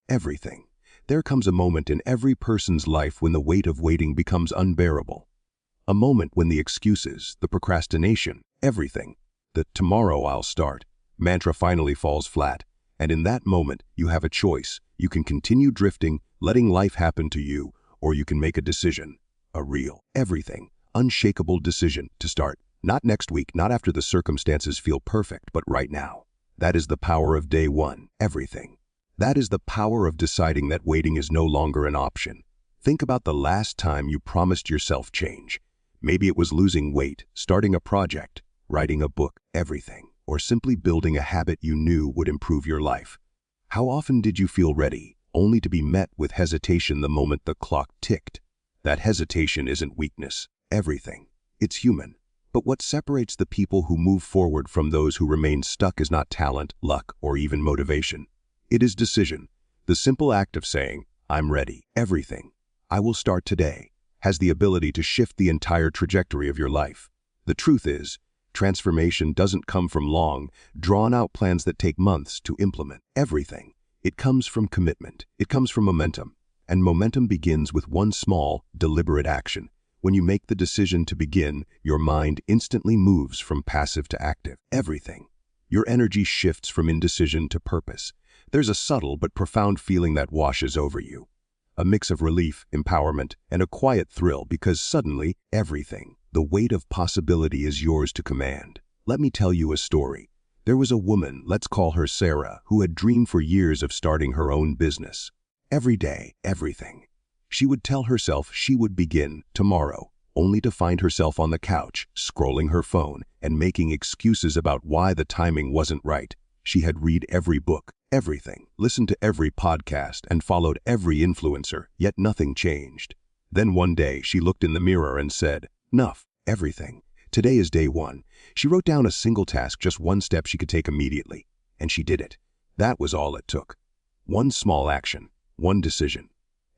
everything. There comes a moment in every person's life when the weight of waiting becomes unbearable. A moment when the excuses, the procrastination, everything, the "tomorrow I'll start" mantra finally falls flat. And in that moment, you have a choice. You can continue drifting, letting life happen to you, or you can make a decision, a real, everything, unshakable decision to start. Not next week, not after the circumstances feel perfect, but right now. That is the power of day one, everything. That is the power of deciding that waiting is no longer an option. Think about the last time you promised yourself change. Maybe it was losing weight, starting a project, writing a book, everything, or simply building a habit you knew would improve your life. How often did you feel ready, only to be met with hesitation the moment the clock ticked? That hesitation isn't weakness, everything. It's human. But what separates the people who move forward from those who remain stuck is not talent, luck, or even motivation. It is decision. The simple act of saying, "I'm ready, everything, I will start today," has the ability to shift the entire trajectory of your life. The truth is, transformation doesn't come from long, drawn-out plans that take months to implement. Everything. It comes from commitment. It comes from momentum. And momentum begins with one small, deliberate action. When you make the decision to begin, your mind instantly moves from passive to active. Everything. Your energy shifts from indecision to purpose. There's a subtle but profound feeling that washes over you. A mix of relief, empowerment, and a quiet thrill because suddenly, everything, the weight of possibility is yours to command. Let me tell you a story. There was a woman, let's call her Sarah, who had dreamed for years of starting her own business. Every day, everything. She would tell herself she would begin tomorrow, only to find herself on the couch, scrolling her phone, and making excuses about why the timing wasn't right. She had read every book, everything, listened to every podcast, and followed every influencer, yet nothing changed. Then one day, she looked in the mirror and said, "Enough, everything. Today is day one." She wrote down a single task, just one step she could take immediately, and she did it. That was all it took. One small action, one decision.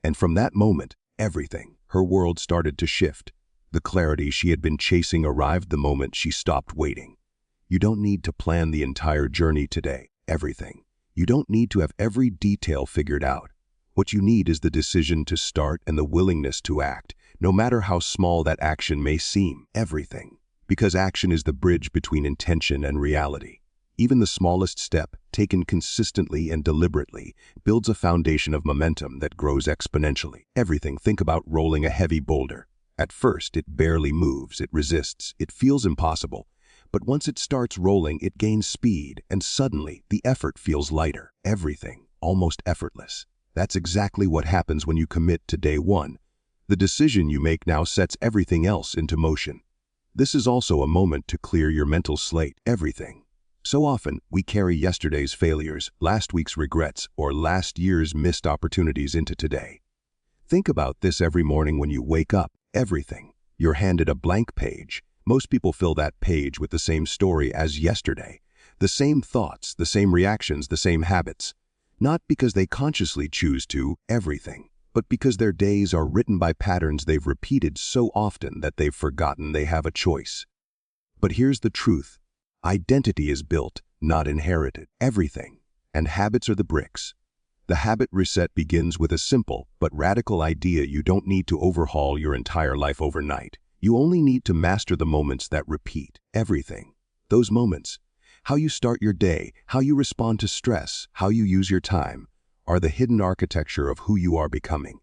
And from that moment, everything, her world started to shift. The clarity she had been chasing arrived the moment she stopped waiting. You don't need to plan the entire journey today, everything. You don't need to have every detail figured out. What you need is the decision to start and the willingness to act, no matter how small that action may seem, everything. Because action is the bridge between intention and reality. Even the smallest step, taken consistently and deliberately, builds a foundation of momentum that grows exponentially. Everything. Think about rolling a heavy boulder. At first, it barely moves, it resists, it feels impossible. But once it starts rolling, it gains speed, and suddenly, the effort feels lighter. Everything. Almost effortless. That's exactly what happens when you commit to day one. The decision you make now sets everything else into motion. This is also a moment to clear your mental slate. Everything. So often, we carry yesterday's failures, last week's regrets, or last year's missed opportunities into today. Think about this every morning when you wake up. Everything. You're handed a blank page. Most people fill that page with the same story as yesterday. The same thoughts, the same reactions, the same habits. Not because they consciously choose to, everything, but because their days are written by patterns they've repeated so often that they've forgotten they have a choice. But here's the truth. Identity is built, not inherited. Everything. And habits are the bricks. The habit reset begins with a simple but radical idea. You don't need to overhaul your entire life overnight. You only need to master the moments that repeat. Everything. Those moments. How you start your day, how you respond to stress, how you use your time, are the hidden architecture of who you are becoming.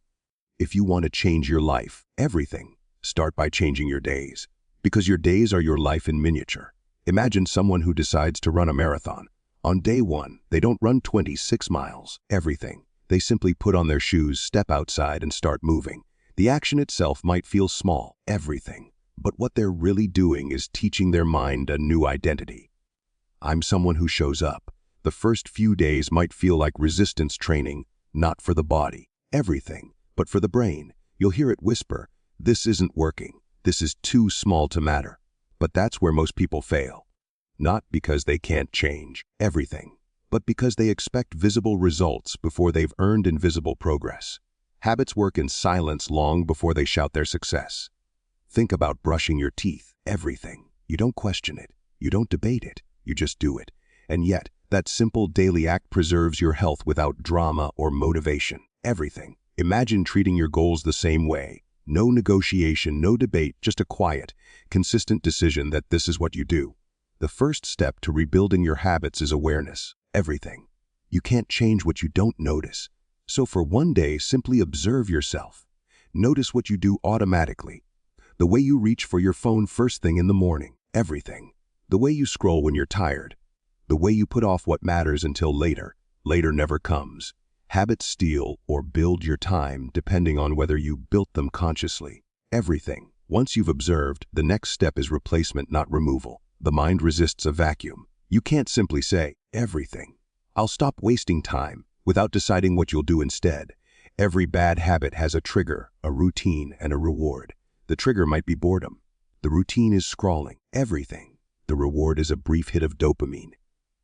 If you want to change your life, everything, start by changing your days. Because your days are your life in miniature. Imagine someone who decides to run a marathon. On day one, they don't run 26 miles. Everything. They simply put on their shoes, step outside, and start moving. The action itself might feel small. Everything. But what they're really doing is teaching their mind a new identity. I'm someone who shows up. The first few days might feel like resistance training, not for the body. Everything. But for the brain. You'll hear it whisper, "This isn't working. This is too small to matter." But that's where most people fail. Not because they can't change everything, but because they expect visible results before they've earned invisible progress. Habits work in silence long before they shout their success. Think about brushing your teeth. Everything. You don't question it. You don't debate it. You just do it. And yet, That simple daily act preserves your health without drama or motivation. Everything. Imagine treating your goals the same way. No negotiation, no debate, just a quiet, consistent decision that this is what you do. The first step to rebuilding your habits is awareness. Everything. You can't change what you don't notice. So for one day, simply observe yourself. Notice what you do automatically. The way you reach for your phone first thing in the morning. Everything. The way you scroll when you're tired. The way you put off what matters until later. Later never comes. Habits steal or build your time depending on whether you built them consciously. Everything. Once you've observed, the next step is replacement, not removal. The mind resists a vacuum. You can't simply say, everything. I'll stop wasting time, without deciding what you'll do instead. Every bad habit has a trigger, a routine, and a reward. The trigger might be boredom. The routine is scrolling. Everything. The reward is a brief hit of dopamine.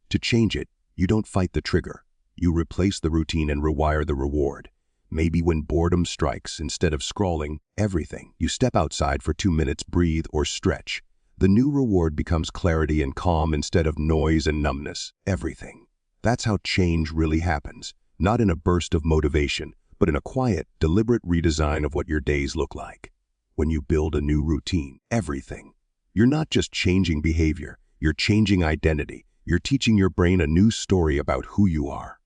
To change it, you don't fight the trigger. You replace the routine and rewire the reward. Maybe when boredom strikes, instead of scrolling, everything, you step outside for 2 minutes, breathe, or stretch. The new reward becomes clarity and calm instead of noise and numbness. Everything. That's how change really happens. Not in a burst of motivation, but in a quiet, deliberate redesign of what your days look like. When you build a new routine, everything. You're not just changing behavior, you're changing identity. You're teaching your brain a new story about who you are.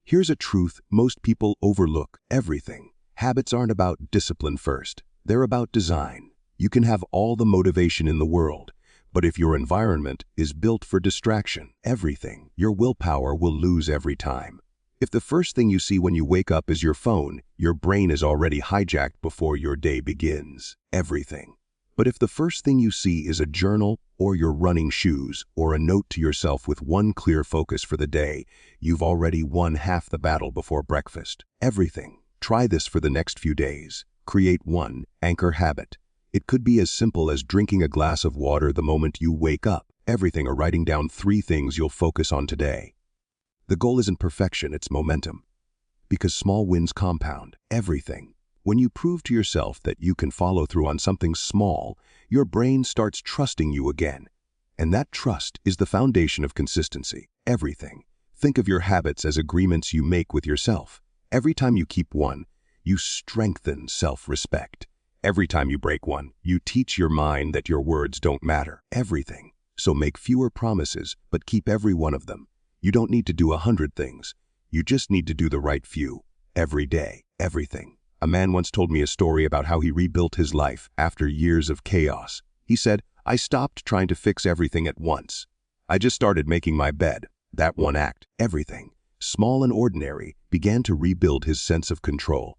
Here's a truth most people overlook. Everything. Habits aren't about discipline first. They're about design. You can have all the motivation in the world, but if your environment is built for distraction, everything, your willpower will lose every time. If the first thing you see when you wake up is your phone, your brain is already hijacked before your day begins. Everything. But if the first thing you see is a journal or your running shoes or a note to yourself with one clear focus for the day, you've already won half the battle before breakfast. Everything. Try this for the next few days. Create one anchor habit. It could be as simple as drinking a glass of water the moment you wake up. Everything, or writing down 3 things you'll focus on today. The goal isn't perfection, it's momentum. Because small wins compound. Everything. When you prove to yourself that you can follow through on something small, your brain starts trusting you again. And that trust is the foundation of consistency. Everything. Think of your habits as agreements you make with yourself. Every time you keep one, you strengthen self-respect. Every time you break one, you teach your mind that your words don't matter. Everything. So make fewer promises, but keep every one of them. You don't need to do 100 things. You just need to do the right few. Every day. Everything. A man once told me a story about how he rebuilt his life after years of chaos. He said, I stopped trying to fix everything at once. I just started making my bed. That one act, everything, small and ordinary, began to rebuild his sense of control.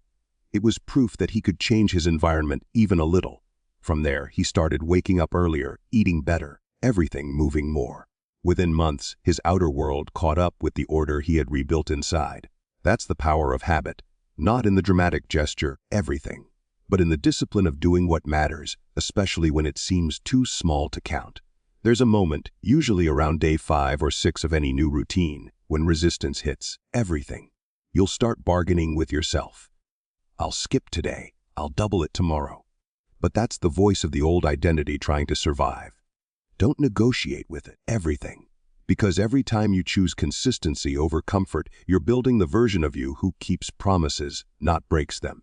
It was proof that he could change his environment even a little. From there, he started waking up earlier, eating better, everything moving more. Within months, his outer world caught up with the order he had rebuilt inside. That's the power of habit. Not in the dramatic gesture, everything, but in the discipline of doing what matters, especially when it seems too small to count. There's a moment, usually around day 5 or 6 of any new routine, when resistance hits. Everything. You'll start bargaining with yourself. I'll skip today. I'll double it tomorrow. But that's the voice of the old identity trying to survive. Don't negotiate with it. Everything. Because every time you choose consistency over comfort, you're building the version of you who keeps promises, not breaks them.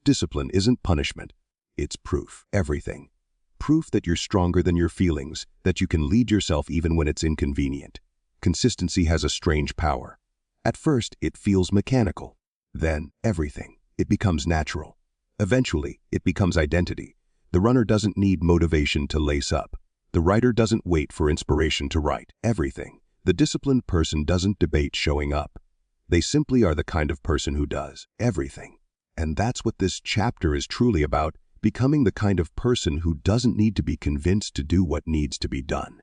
Discipline isn't punishment. It's proof. Everything. Proof that you're stronger than your feelings, that you can lead yourself even when it's inconvenient. Consistency has a strange power. At first, it feels mechanical. Then, everything. It becomes natural. Eventually, it becomes identity. The runner doesn't need motivation to lace up. The writer doesn't wait for inspiration to write. Everything. The disciplined person doesn't debate showing up. They simply are the kind of person who does everything. And that's what this chapter is truly about, becoming the kind of person who doesn't need to be convinced to do what needs to be done.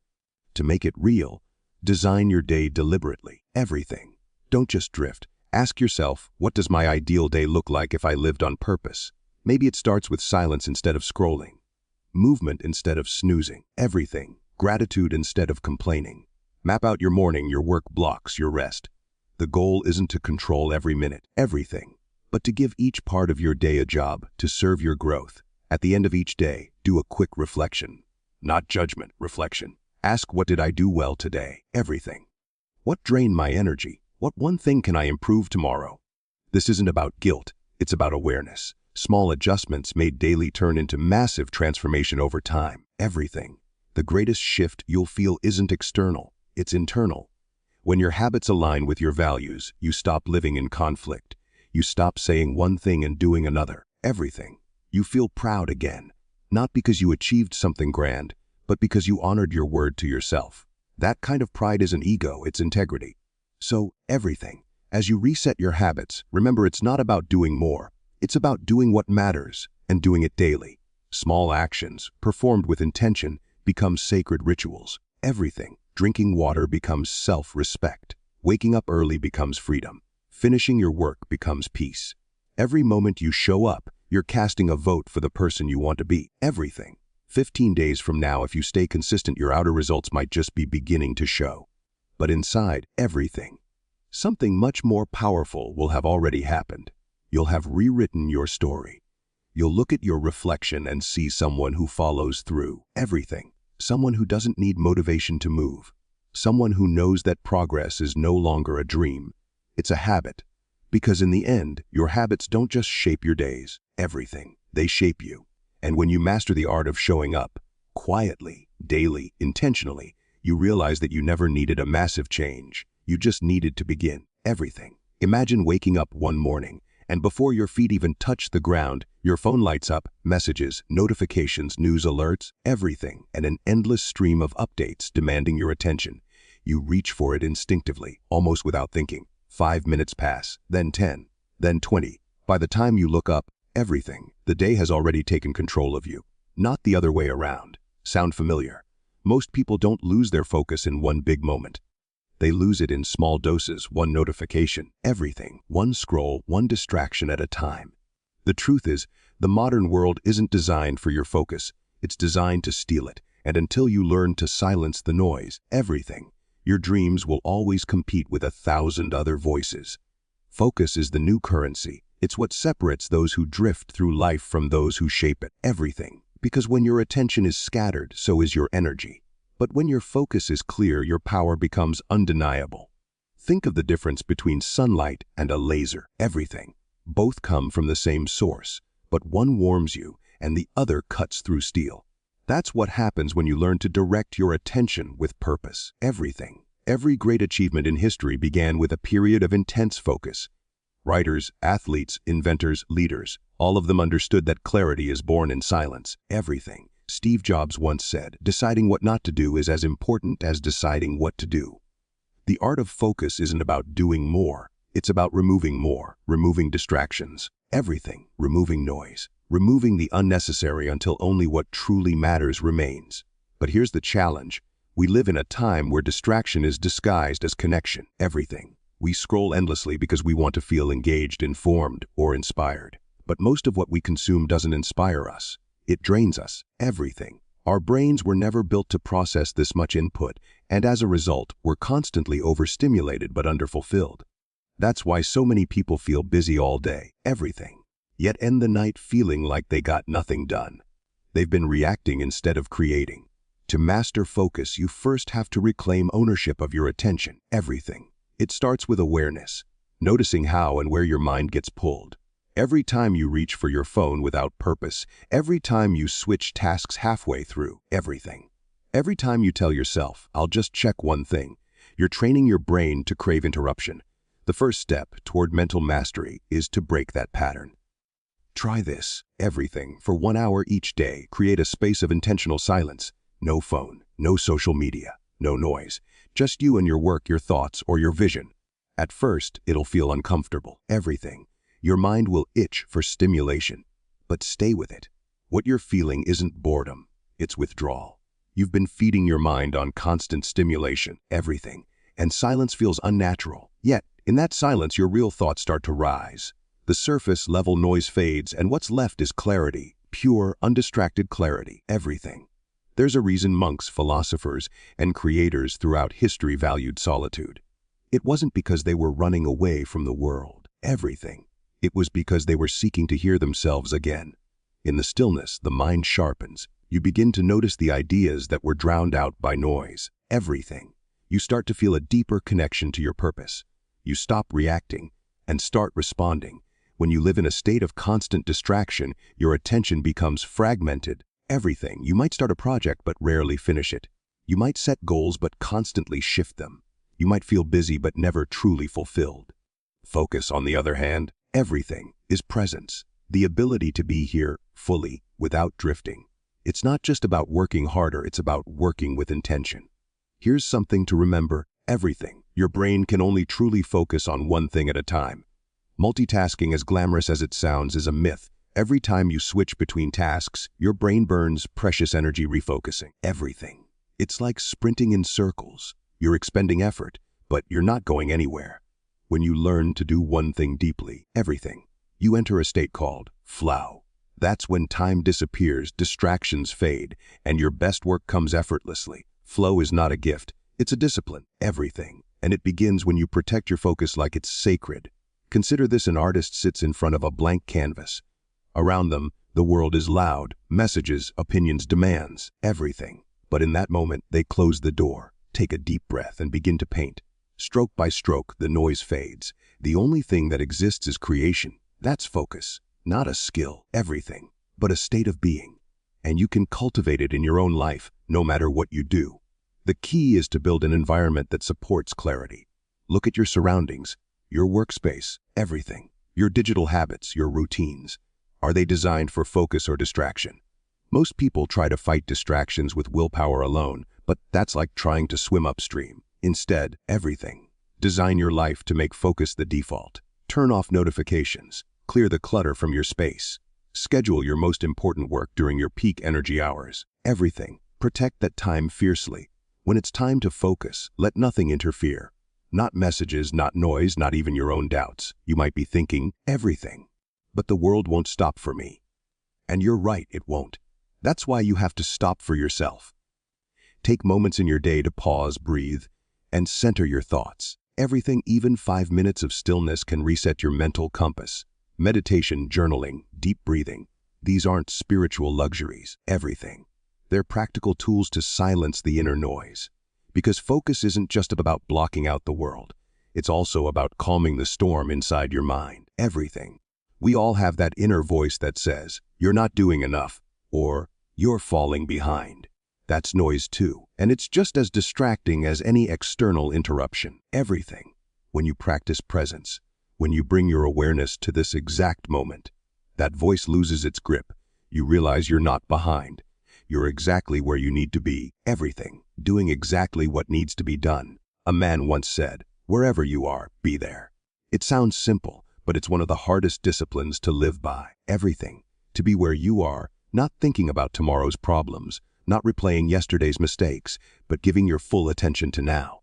To make it real, design your day deliberately. Everything. Don't just drift. Ask yourself, what does my ideal day look like if I lived on purpose? Maybe it starts with silence instead of scrolling, movement instead of snoozing, everything, gratitude instead of complaining. Map out your morning, your work blocks, your rest. The goal isn't to control every minute, everything, but to give each part of your day a job to serve your growth. At the end of each day, do a quick reflection. Not judgment, reflection. Ask, what did I do well today? Everything. What drained my energy? What one thing can I improve tomorrow? This isn't about guilt, it's about awareness. Small adjustments made daily turn into massive transformation over time. Everything. The greatest shift you'll feel isn't external, it's internal. When your habits align with your values, you stop living in conflict. You stop saying one thing and doing another. Everything. You feel proud again. Not because you achieved something grand, but because you honored your word to yourself. That kind of pride isn't ego, it's integrity. So, everything. As you reset your habits, remember it's not about doing more. It's about doing what matters, and doing it daily. Small actions, performed with intention, become sacred rituals. Everything. Drinking water becomes self-respect. Waking up early becomes freedom. Finishing your work becomes peace. Every moment you show up, you're casting a vote for the person you want to be. Everything. 15 days from now, if you stay consistent, your outer results might just be beginning to show. But inside, everything. Something much more powerful will have already happened. You'll have rewritten your story. You'll look at your reflection and see someone who follows through. Everything. Someone who doesn't need motivation to move. Someone who knows that progress is no longer a dream. It's a habit. Because in the end, your habits don't just shape your days. Everything. They shape you. And when you master the art of showing up, quietly, daily, intentionally, you realize that you never needed a massive change. You just needed to begin. Everything. Imagine waking up one morning, and before your feet even touch the ground, your phone lights up, messages, notifications, news alerts, everything, and an endless stream of updates demanding your attention. You reach for it instinctively, almost without thinking. 5 minutes pass, then 10, then 20. By the time you look up, everything, the day has already taken control of you. Not the other way around. Sound familiar? Most people don't lose their focus in one big moment. They lose it in small doses, one notification, everything, one scroll, one distraction at a time. The truth is, the modern world isn't designed for your focus. It's designed to steal it. And until you learn to silence the noise, everything, your dreams will always compete with 1,000 other voices. Focus is the new currency. It's what separates those who drift through life from those who shape it. Everything. Because when your attention is scattered, so is your energy. But when your focus is clear, your power becomes undeniable. Think of the difference between sunlight and a laser. Everything. Both come from the same source, but one warms you and the other cuts through steel. That's what happens when you learn to direct your attention with purpose. Everything. Every great achievement in history began with a period of intense focus. Writers, athletes, inventors, leaders, all of them understood that clarity is born in silence. Everything. Steve Jobs once said, deciding what not to do is as important as deciding what to do. The art of focus isn't about doing more. It's about removing more, removing distractions. Everything. Removing noise. Removing the unnecessary until only what truly matters remains. But here's the challenge. We live in a time where distraction is disguised as connection. Everything. We scroll endlessly because we want to feel engaged, informed, or inspired. But most of what we consume doesn't inspire us. It drains us. Everything. Our brains were never built to process this much input, and as a result, we're constantly overstimulated but underfulfilled. That's why so many people feel busy all day. Everything. Yet end the night feeling like they got nothing done. They've been reacting instead of creating. To master focus, you first have to reclaim ownership of your attention. Everything. It starts with awareness, noticing how and where your mind gets pulled. Every time you reach for your phone without purpose, every time you switch tasks halfway through, everything. Every time you tell yourself, I'll just check one thing, you're training your brain to crave interruption. The first step toward mental mastery is to break that pattern. Try this. Everything. For 1 hour each day, create a space of intentional silence. No phone, no social media, no noise. Just you and your work, your thoughts, or your vision. At first, it'll feel uncomfortable. Everything. Your mind will itch for stimulation. But stay with it. What you're feeling isn't boredom. It's withdrawal. You've been feeding your mind on constant stimulation. Everything. And silence feels unnatural. Yet, in that silence, your real thoughts start to rise. The surface level noise fades, and what's left is clarity. Pure, undistracted clarity. Everything. There's a reason monks, philosophers, and creators throughout history valued solitude. It wasn't because they were running away from the world. Everything. It was because they were seeking to hear themselves again. In the stillness, the mind sharpens. You begin to notice the ideas that were drowned out by noise. Everything. you start to feel a deeper connection to your purpose. You stop reacting and start responding. When you live in a state of constant distraction, your attention becomes fragmented. Everything. You might start a project but rarely finish it. You might set goals but constantly shift them. You might feel busy but never truly fulfilled. Focus, on the other hand, everything, is presence. The ability to be here fully, without drifting. It's not just about working harder, it's about working with intention. Here's something to remember: everything. Your brain can only truly focus on one thing at a time. Multitasking, as glamorous as it sounds, is a myth. Every time you switch between tasks, your brain burns precious energy refocusing. Everything. It's like sprinting in circles. You're expending effort, but you're not going anywhere. When you learn to do one thing deeply, everything, you enter a state called flow. That's when time disappears, distractions fade, and your best work comes effortlessly. Flow is not a gift, it's a discipline. Everything. And it begins when you protect your focus like it's sacred. Consider this: an artist sits in front of a blank canvas. Around them, the world is loud, messages, opinions, demands, everything. But in that moment, they close the door, take a deep breath, and begin to paint. Stroke by stroke, the noise fades. The only thing that exists is creation. That's focus. Not a skill, everything, but a state of being. And you can cultivate it in your own life, no matter what you do. The key is to build an environment that supports clarity. Look at your surroundings, your workspace, everything, your digital habits, your routines. Are they designed for focus or distraction? Most people try to fight distractions with willpower alone, but that's like trying to swim upstream. Instead, everything. Design your life to make focus the default. Turn off notifications. Clear the clutter from your space. Schedule your most important work during your peak energy hours. Everything. Protect that time fiercely. When it's time to focus, let nothing interfere. Not messages, not noise, not even your own doubts. You might be thinking, everything. But the world won't stop for me. And you're right, it won't. That's why you have to stop for yourself. Take moments in your day to pause, breathe, and center your thoughts. Everything, even 5 minutes of stillness, can reset your mental compass. Meditation, journaling, deep breathing. These aren't spiritual luxuries. Everything. They're practical tools to silence the inner noise. Because focus isn't just about blocking out the world. It's also about calming the storm inside your mind. Everything. We all have that inner voice that says, "You're not doing enough," or "You're falling behind." That's noise too, and it's just as distracting as any external interruption. Everything. When you practice presence, when you bring your awareness to this exact moment, that voice loses its grip. You realize you're not behind. You're exactly where you need to be. Everything. Doing exactly what needs to be done. A man once said, "Wherever you are, be there." It sounds simple, but it's one of the hardest disciplines to live by. Everything. To be where you are, not thinking about tomorrow's problems, not replaying yesterday's mistakes, but giving your full attention to now.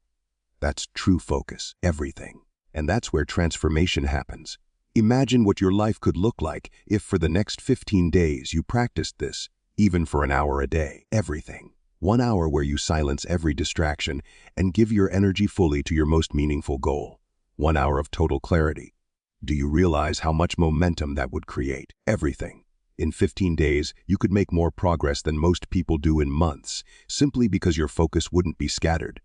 That's true focus. Everything. And that's where transformation happens. Imagine what your life could look like if for the next 15 days you practiced this, even for an hour a day. Everything. 1 hour where you silence every distraction and give your energy fully to your most meaningful goal. 1 hour of total clarity. Do you realize how much momentum that would create? Everything. In 15 days, you could make more progress than most people do in months, simply because your focus wouldn't be scattered.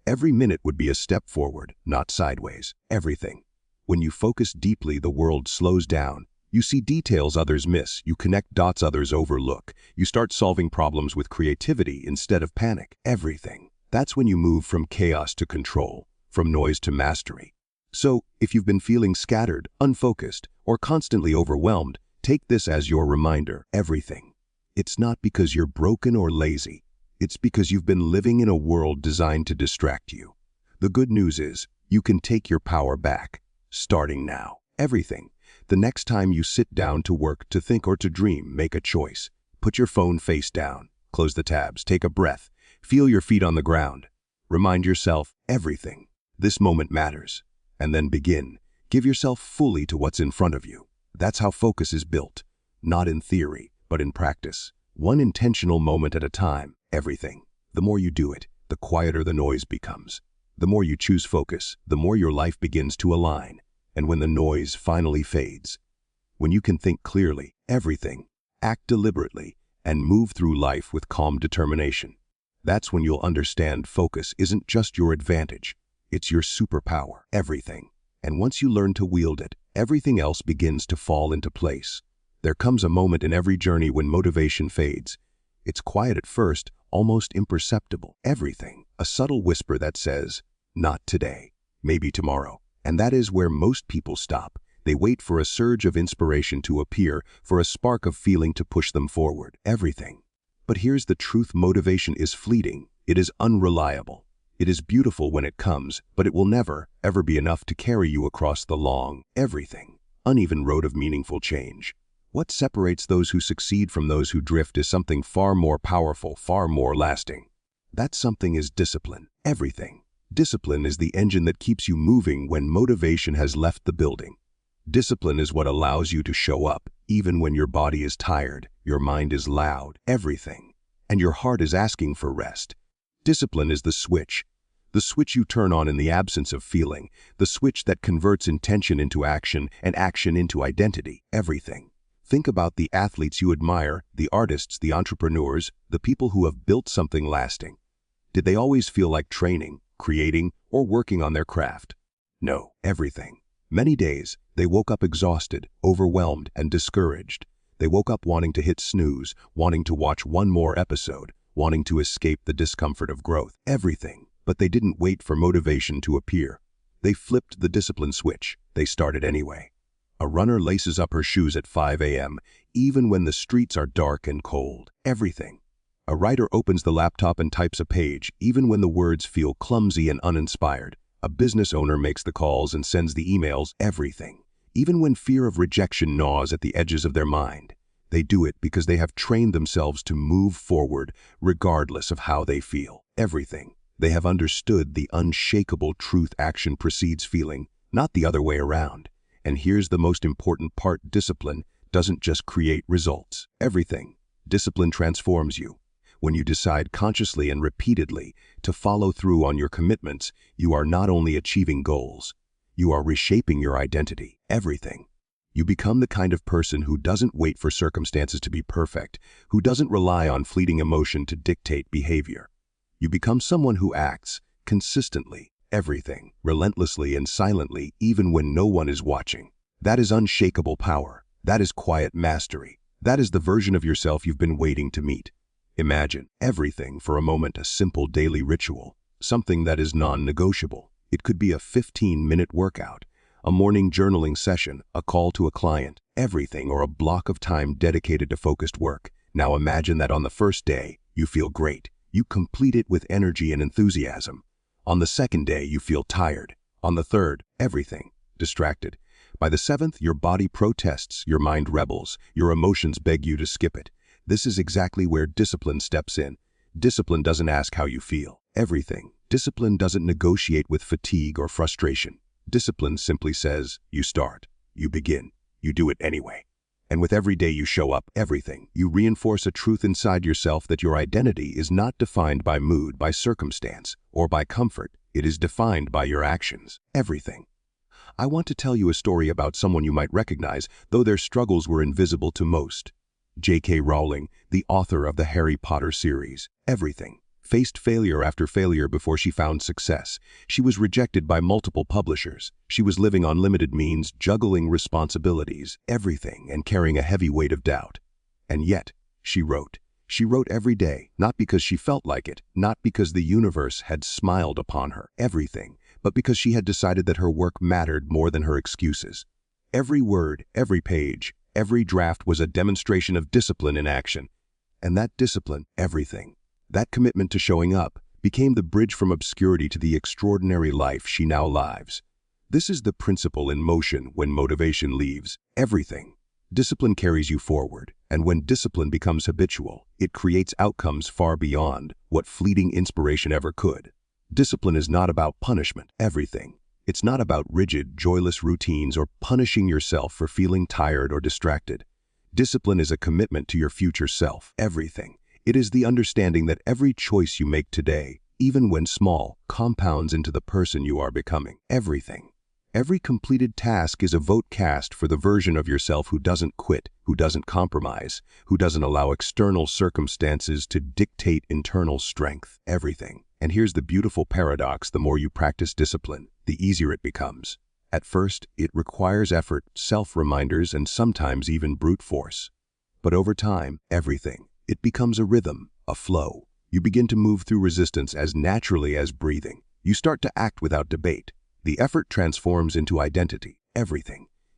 Every minute would be a step forward, not sideways. Everything. When you focus deeply, the world slows down. You see details others miss. You connect dots others overlook. You start solving problems with creativity instead of panic. Everything. That's when you move from chaos to control, from noise to mastery. So, if you've been feeling scattered, unfocused, or constantly overwhelmed, take this as your reminder. Everything. It's not because you're broken or lazy. It's because you've been living in a world designed to distract you. The good news is, you can take your power back, starting now. Everything. The next time you sit down to work, to think, or to dream, make a choice. Put your phone face down. Close the tabs. Take a breath. Feel your feet on the ground. Remind yourself, everything. This moment matters. And then begin. Give yourself fully to what's in front of you. That's how focus is built. Not in theory, but in practice. One intentional moment at a time. Everything. The more you do it, the quieter the noise becomes. The more you choose focus, the more your life begins to align. And when the noise finally fades, when you can think clearly, everything, act deliberately, and move through life with calm determination, That's when you'll understand focus isn't just your advantage, it's your superpower, everything. And once you learn to wield it, everything else begins to fall into place. There comes a moment in every journey when motivation fades. It's quiet at first, almost imperceptible. Everything, a subtle whisper that says, "Not today, maybe tomorrow." And that is where most people stop. They wait for a surge of inspiration to appear, for a spark of feeling to push them forward. Everything. But here's the truth: motivation is fleeting. It is unreliable. It is beautiful when it comes, but it will never, ever be enough to carry you across the long, everything, uneven road of meaningful change. What separates those who succeed from those who drift is something far more powerful, far more lasting. That something is discipline. Everything. Discipline is the engine that keeps you moving when motivation has left the building. Discipline is what allows you to show up, even when your body is tired, your mind is loud, everything, and your heart is asking for rest. Discipline is the switch you turn on in the absence of feeling, the switch that converts intention into action and action into identity, everything. Think about the athletes you admire, the artists, the entrepreneurs, the people who have built something lasting. Did they always feel like training, creating, or working on their craft? No, everything. Many days, they woke up exhausted, overwhelmed, and discouraged. They woke up wanting to hit snooze, wanting to watch one more episode, wanting to escape the discomfort of growth. Everything. But they didn't wait for motivation to appear. They flipped the discipline switch. They started anyway. A runner laces up her shoes at 5 a.m., even when the streets are dark and cold. Everything. A writer opens the laptop and types a page, even when the words feel clumsy and uninspired. A business owner makes the calls and sends the emails. Everything. Even when fear of rejection gnaws at the edges of their mind. They do it because they have trained themselves to move forward, regardless of how they feel. Everything. They have understood the unshakable truth: action precedes feeling, not the other way around. And here's the most important part: discipline doesn't just create results. Everything. Discipline transforms you. When you decide consciously and repeatedly to follow through on your commitments, you are not only achieving goals, you are reshaping your identity. Everything. You become the kind of person who doesn't wait for circumstances to be perfect, who doesn't rely on fleeting emotion to dictate behavior. You become someone who acts consistently, everything, relentlessly and silently, even when no one is watching. That is unshakable power. That is quiet mastery. That is the version of yourself you've been waiting to meet. Imagine everything for a moment: a simple daily ritual, something that is non-negotiable. It could be a 15-minute workout, a morning journaling session, a call to a client, everything, or a block of time dedicated to focused work. Now imagine that on the first day, you feel great. You complete it with energy and enthusiasm. On the second day, you feel tired. On the third, everything, distracted. By the seventh, your body protests, your mind rebels, your emotions beg you to skip it. This is exactly where discipline steps in. Discipline doesn't ask how you feel. Everything. Discipline doesn't negotiate with fatigue or frustration. Discipline simply says, you start, you begin, you do it anyway. And with every day you show up, everything, you reinforce a truth inside yourself that your identity is not defined by mood, by circumstance, or by comfort. It is defined by your actions. Everything. I want to tell you a story about someone you might recognize, though their struggles were invisible to most. J.K. Rowling, the author of the Harry Potter series. Everything. Faced failure after failure before she found success. She was rejected by multiple publishers. She was living on limited means, juggling responsibilities, everything, and carrying a heavy weight of doubt. And yet, she wrote. She wrote every day, not because she felt like it, not because the universe had smiled upon her, everything, but because she had decided that her work mattered more than her excuses. Every word, every page, every draft was a demonstration of discipline in action. And that discipline, everything, that commitment to showing up, became the bridge from obscurity to the extraordinary life she now lives. This is the principle in motion when motivation leaves. Everything. Discipline carries you forward, and when discipline becomes habitual, it creates outcomes far beyond what fleeting inspiration ever could. Discipline is not about punishment. Everything. It's not about rigid, joyless routines or punishing yourself for feeling tired or distracted. Discipline is a commitment to your future self. Everything. It is the understanding that every choice you make today, even when small, compounds into the person you are becoming. Everything. Every completed task is a vote cast for the version of yourself who doesn't quit, who doesn't compromise, who doesn't allow external circumstances to dictate internal strength. Everything. And here's the beautiful paradox: the more you practice discipline, the easier it becomes. At first, it requires effort, self-reminders, and sometimes even brute force. But over time, it becomes a rhythm, a flow. You begin to move through resistance as naturally as breathing. You start to act without debate. The effort transforms into identity.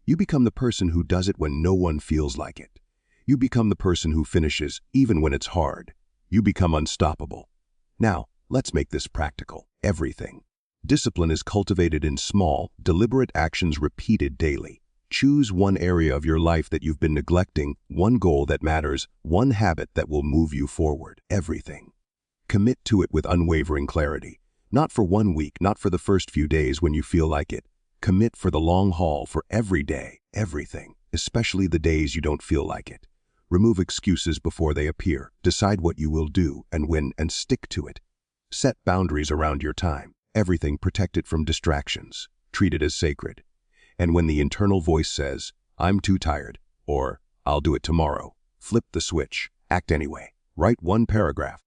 You become the person who does it when no one feels like it. You become the person who finishes even when it's hard. You become unstoppable. Now, let's make this practical. Discipline is cultivated in small, deliberate actions repeated daily. Choose one area of your life that you've been neglecting, one goal that matters, one habit that will move you forward. Commit to it with unwavering clarity. Not for 1 week, not for the first few days when you feel like it. Commit for the long haul, for every day, especially the days you don't feel like it. Remove excuses before they appear. Decide what you will do and when, and stick to it. Set boundaries around your time. Protect it from distractions. Treat it as sacred. And when the internal voice says, "I'm too tired," or "I'll do it tomorrow," flip the switch. Act anyway. Write one paragraph.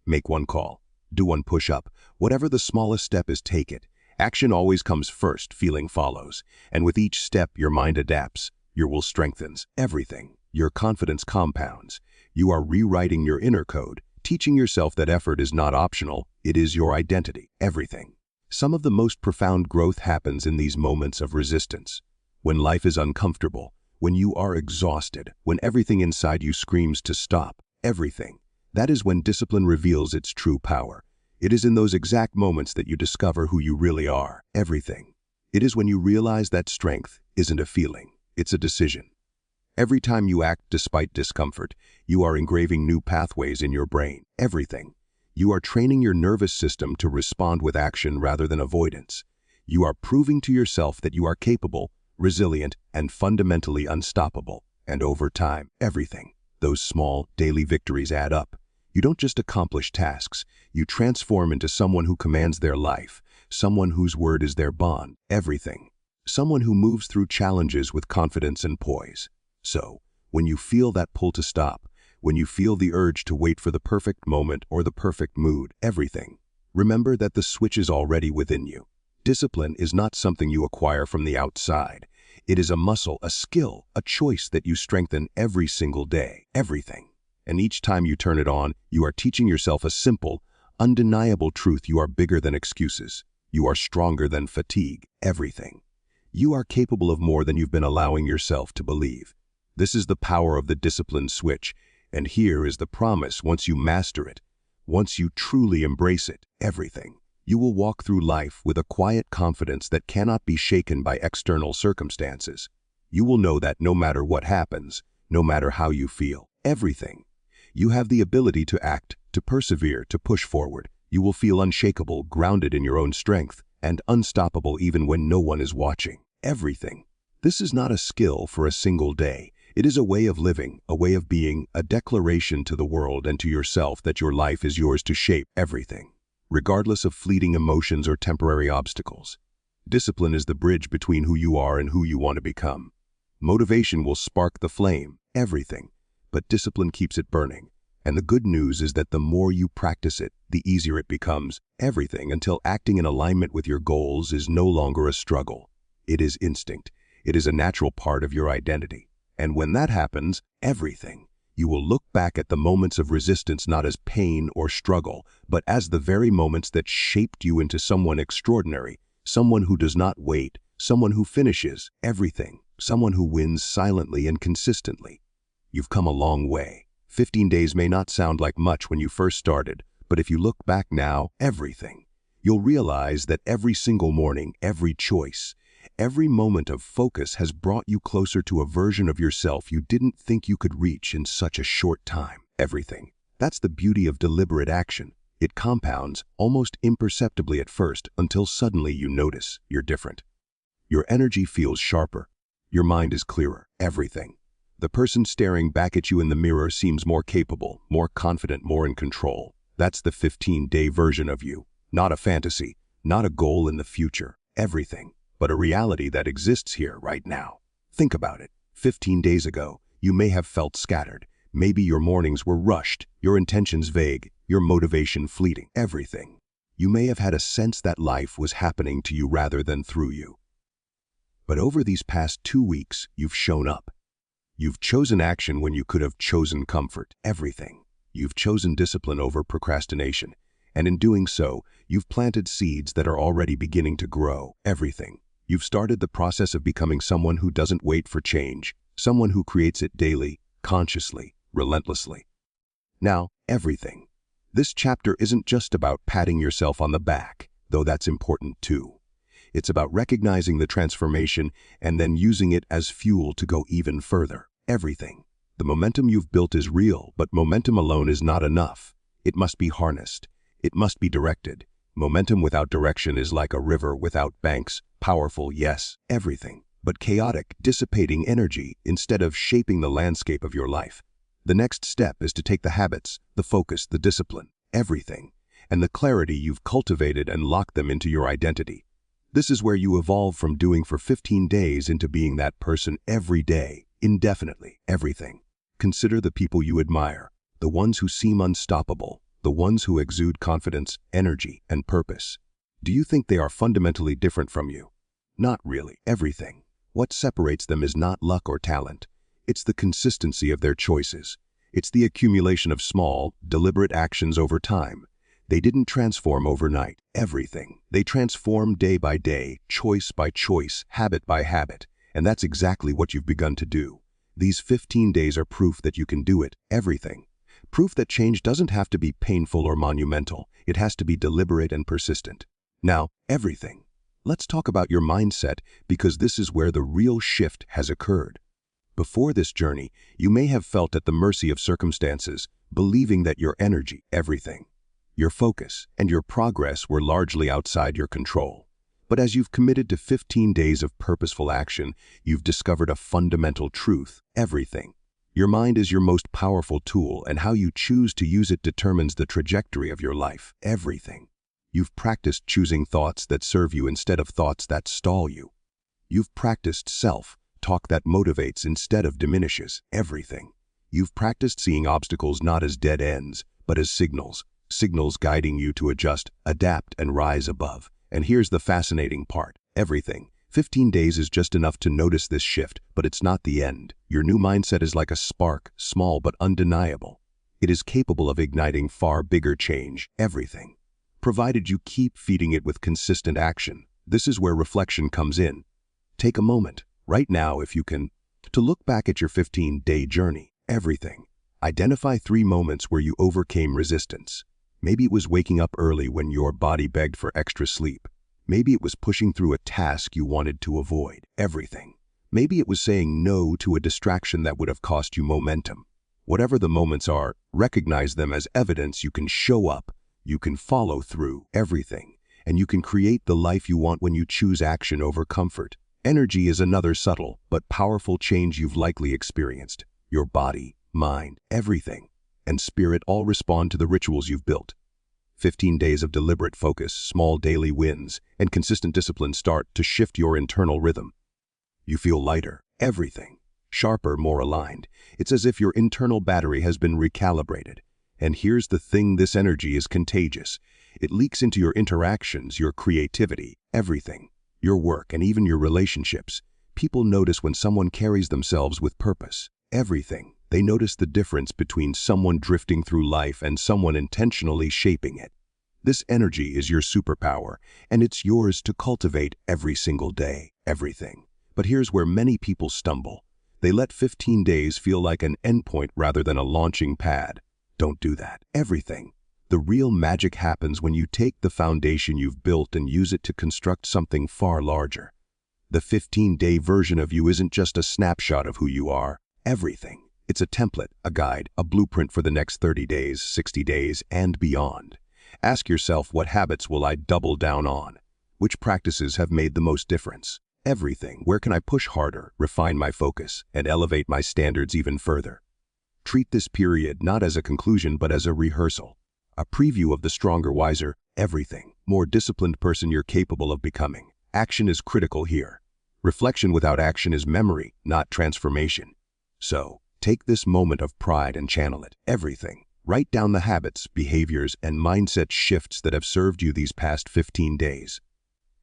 Make one call. Do one push-up. Whatever the smallest step is, take it. Action always comes first, feeling follows. And with each step, your mind adapts. Your will strengthens. Your confidence compounds. You are rewriting your inner code, teaching yourself that effort is not optional, it is your identity. Some of the most profound growth happens in these moments of resistance. When life is uncomfortable, when you are exhausted, when everything inside you screams to stop. That is when discipline reveals its true power. It is in those exact moments that you discover who you really are. It is when you realize that strength isn't a feeling, it's a decision. Every time you act despite discomfort, you are engraving new pathways in your brain. You are training your nervous system to respond with action rather than avoidance. You are proving to yourself that you are capable, resilient, and fundamentally unstoppable. And over time, those small, daily victories add up. You don't just accomplish tasks, you transform into someone who commands their life, someone whose word is their bond. Someone who moves through challenges with confidence and poise. So, when you feel that pull to stop, when you feel the urge to wait for the perfect moment or the perfect mood, remember that the switch is already within you. Discipline is not something you acquire from the outside. It is a muscle, a skill, a choice that you strengthen every single day. And each time you turn it on, you are teaching yourself a simple, undeniable truth: you are bigger than excuses. You are stronger than fatigue. You are capable of more than you've been allowing yourself to believe. This is the power of the discipline switch, and here is the promise: once you master it, once you truly embrace it, you will walk through life with a quiet confidence that cannot be shaken by external circumstances. You will know that no matter what happens, no matter how you feel, you have the ability to act, to persevere, to push forward. You will feel unshakable, grounded in your own strength, and unstoppable even when no one is watching. This is not a skill for a single day. It is a way of living, a way of being, a declaration to the world and to yourself that your life is yours to shape. Regardless of fleeting emotions or temporary obstacles. Discipline is the bridge between who you are and who you want to become. Motivation will spark the flame, but discipline keeps it burning. And the good news is that the more you practice it, the easier it becomes. Until acting in alignment with your goals is no longer a struggle. It is instinct. It is a natural part of your identity. And when that happens, you will look back at the moments of resistance not as pain or struggle, but as the very moments that shaped you into someone extraordinary, someone who does not wait, someone who finishes someone who wins silently and consistently. You've come a long way. 15 days may not sound like much when you first started, but if you look back now, you'll realize that every single morning, every choice, every moment of focus has brought you closer to a version of yourself you didn't think you could reach in such a short time. That's the beauty of deliberate action. It compounds, almost imperceptibly at first, until suddenly you notice you're different. Your energy feels sharper. Your mind is clearer. The person staring back at you in the mirror seems more capable, more confident, more in control. That's the 15-day version of you. Not a fantasy, not a goal in the future. but a reality that exists here right now. Think about it. 15 days ago, you may have felt scattered. Maybe your mornings were rushed, your intentions vague, your motivation fleeting, everything. You may have had a sense that life was happening to you rather than through you. But over these past 2 weeks, you've shown up. You've chosen action when you could have chosen comfort, everything. You've chosen discipline over procrastination, and in doing so, you've planted seeds that are already beginning to grow, everything. You've started the process of becoming someone who doesn't wait for change, someone who creates it daily, consciously, relentlessly. Now, everything. This chapter isn't just about patting yourself on the back, though that's important too. It's about recognizing the transformation and then using it as fuel to go even further. Everything. The momentum you've built is real, but momentum alone is not enough. It must be harnessed. It must be directed. Momentum without direction is like a river without banks, powerful, yes, everything, but chaotic, dissipating energy instead of shaping the landscape of your life. The next step is to take the habits, the focus, the discipline, everything, and the clarity you've cultivated and lock them into your identity. This is where you evolve from doing for 15 days into being that person every day, indefinitely, everything. Consider the people you admire, the ones who seem unstoppable, the ones who exude confidence, energy, and purpose. Do you think they are fundamentally different from you? Not really, everything. What separates them is not luck or talent. It's the consistency of their choices. It's the accumulation of small, deliberate actions over time. They didn't transform overnight, everything. They transformed day by day, choice by choice, habit by habit. And that's exactly what you've begun to do. These 15 days are proof that you can do it, everything. Proof that change doesn't have to be painful or monumental. It has to be deliberate and persistent. Now, everything. Let's talk about your mindset, because this is where the real shift has occurred. Before this journey, you may have felt at the mercy of circumstances, believing that your energy, everything, your focus, and your progress were largely outside your control. But as you've committed to 15 days of purposeful action, you've discovered a fundamental truth, everything. Your mind is your most powerful tool, and how you choose to use it determines the trajectory of your life, everything. You've practiced choosing thoughts that serve you instead of thoughts that stall you. You've practiced self-talk that motivates instead of diminishes, everything. You've practiced seeing obstacles not as dead ends, but as signals guiding you to adjust, adapt, and rise above. And here's the fascinating part, everything. 15 days is just enough to notice this shift, but it's not the end. Your new mindset is like a spark, small but undeniable. It is capable of igniting far bigger change, everything, provided you keep feeding it with consistent action. This is where reflection comes in. Take a moment, right now if you can, to look back at your 15-day journey, everything. Identify 3 moments where you overcame resistance. Maybe it was waking up early when your body begged for extra sleep. Maybe it was pushing through a task you wanted to avoid, everything. Maybe it was saying no to a distraction that would have cost you momentum. Whatever the moments are, recognize them as evidence you can show up, you can follow through, everything, and you can create the life you want when you choose action over comfort. Energy is another subtle but powerful change you've likely experienced. Your body, mind, everything, and spirit all respond to the rituals you've built. 15 days of deliberate focus, small daily wins, and consistent discipline start to shift your internal rhythm. You feel lighter, everything, sharper, more aligned. It's as if your internal battery has been recalibrated. And here's the thing, this energy is contagious. It leaks into your interactions, your creativity, everything, your work, and even your relationships. People notice when someone carries themselves with purpose, everything. They notice the difference between someone drifting through life and someone intentionally shaping it. This energy is your superpower, and it's yours to cultivate every single day, everything. But here's where many people stumble. They let 15 days feel like an endpoint rather than a launching pad. Don't do that, everything. The real magic happens when you take the foundation you've built and use it to construct something far larger. The 15-day version of you isn't just a snapshot of who you are, everything. It's a template, a guide, a blueprint for the next 30 days, 60 days, and beyond. Ask yourself, what habits will I double down on? Which practices have made the most difference? Everything. Where can I push harder, refine my focus, and elevate my standards even further? Treat this period not as a conclusion but as a rehearsal, a preview of the stronger, wiser, everything, more disciplined person you're capable of becoming. Action is critical here. Reflection without action is memory, not transformation. So, take this moment of pride and channel it. Everything. Write down the habits, behaviors, and mindset shifts that have served you these past 15 days.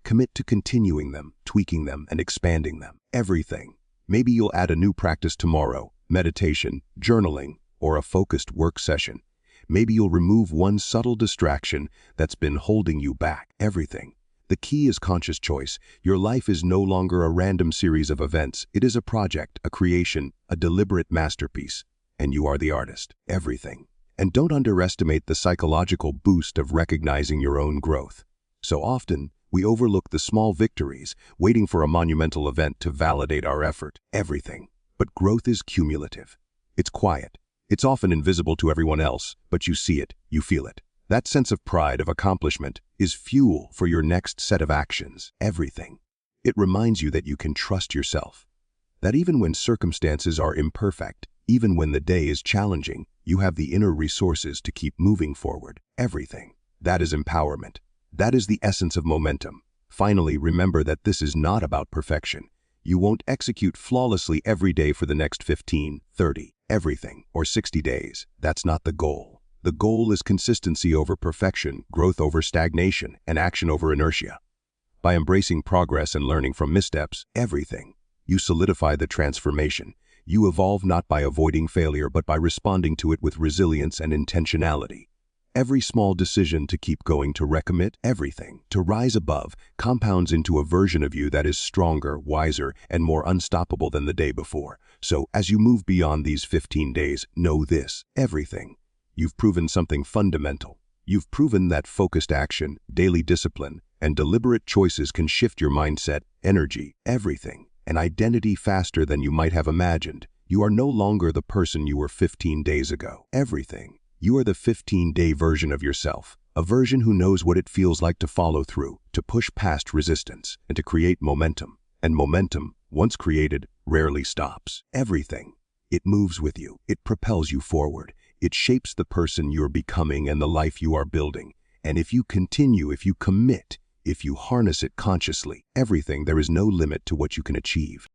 Commit to continuing them, tweaking them, and expanding them. Everything. Maybe you'll add a new practice tomorrow, meditation, journaling, or a focused work session. Maybe you'll remove one subtle distraction that's been holding you back. Everything. The key is conscious choice. Your life is no longer a random series of events. It is a project, a creation, a deliberate masterpiece. And you are the artist. Everything. And don't underestimate the psychological boost of recognizing your own growth. So often, we overlook the small victories, waiting for a monumental event to validate our effort. Everything. But growth is cumulative. It's quiet. It's often invisible to everyone else, but you see it, you feel it. That sense of pride, of accomplishment, is fuel for your next set of actions. Everything. It reminds you that you can trust yourself. That even when circumstances are imperfect, even when the day is challenging, you have the inner resources to keep moving forward. Everything. That is empowerment. That is the essence of momentum. Finally, remember that this is not about perfection. You won't execute flawlessly every day for the next 15, 30, everything, or 60 days. That's not the goal. The goal is consistency over perfection, growth over stagnation, and action over inertia. By embracing progress and learning from missteps, everything, you solidify the transformation. You evolve not by avoiding failure, but by responding to it with resilience and intentionality. Every small decision to keep going, to recommit, everything, to rise above, compounds into a version of you that is stronger, wiser, and more unstoppable than the day before. So, as you move beyond these 15 days, know this: everything. You've proven something fundamental. You've proven that focused action, daily discipline, and deliberate choices can shift your mindset, energy, everything, and identity faster than you might have imagined. You are no longer the person you were 15 days ago. Everything. You are the 15-day version of yourself, a version who knows what it feels like to follow through, to push past resistance, and to create momentum. And momentum, once created, rarely stops. Everything. It moves with you. It propels you forward. It shapes the person you're becoming and the life you are building. And if you continue, if you commit, if you harness it consciously, everything, there is no limit to what you can achieve.